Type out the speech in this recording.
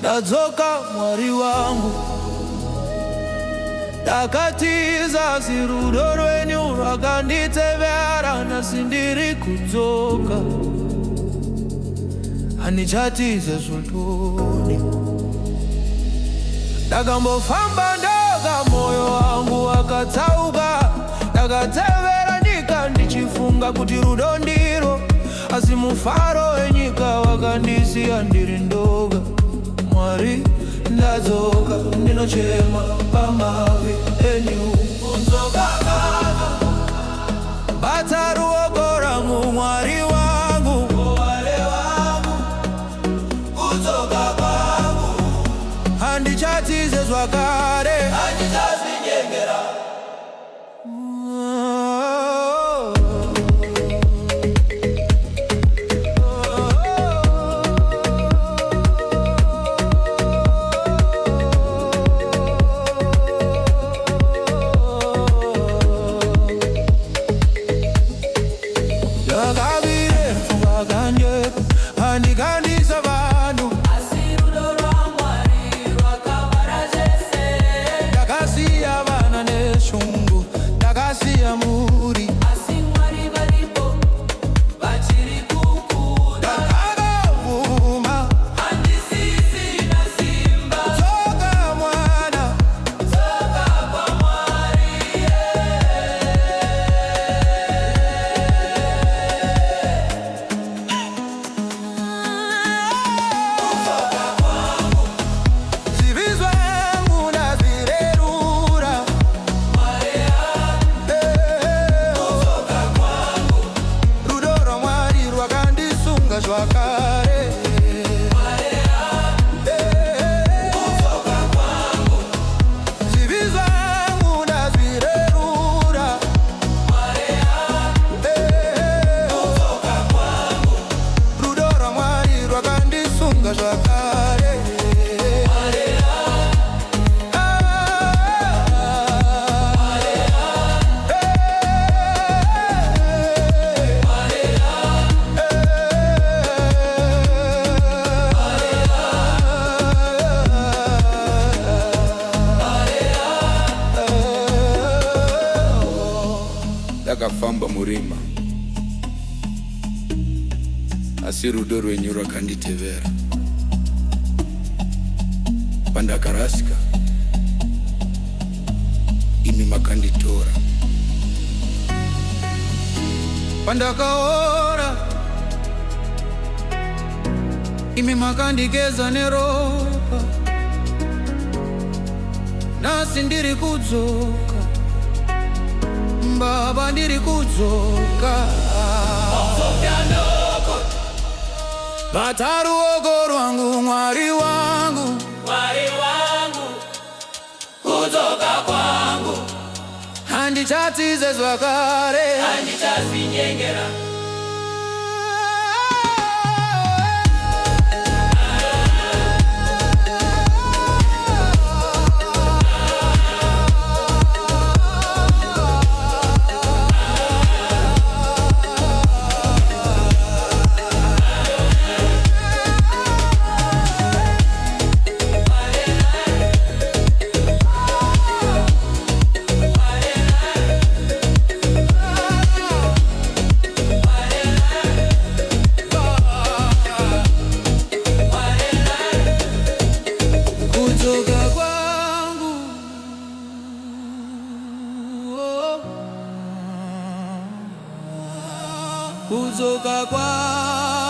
ndadzoka Mwari wangu, ndakatiza zirudo rwenyu rwakanditevera, nhasi ndiri kudzoka, handichatize zvotoni. Ndakambofamba ndoga, moyo wangu wakatsauka, ndakatevera nyika ndichifunga kuti rudo ndiro, asi mufaro wenyika wakandisiya ndiri ndoga. Mwari, ndadzoka, ndinochema pamavi enyu. Kudzoka kwangu, bata ruoko rwangu, Mwari wangu, uwale wangu. Kudzoka kwangu, handichatize zvakare, handichazvinyengera. Handikandisa vanhu, asi rudo rwaMwari rwakavhara zvese. Ndakasiya vana neshungu, ndakasiya muri, asi Mwari varipo vachiri kukuda. Ndakavuma, handisisina simba. Dzoka mwana, dzoka kwaMwari. Zvakare kudzoka kwangu, zivi zvangu ndazvirerura. Kudzoka kwangu, rudo rwaMwari rwakandisunga zvakare. Ndakafamba murima, asi rudo rwenyu rwakanditevera. Pandakarasika, imi makanditora. Pandakaora, imi makandigeza neropa. Nhasi ndiri kudzoka, Baba, ndiri kudzoka. Bata ruoko rwangu, Mwari wangu, Mwari wangu, kudzoka kwangu, handichatize zvakare, handichazvinyengera. Kudzoka kwangu.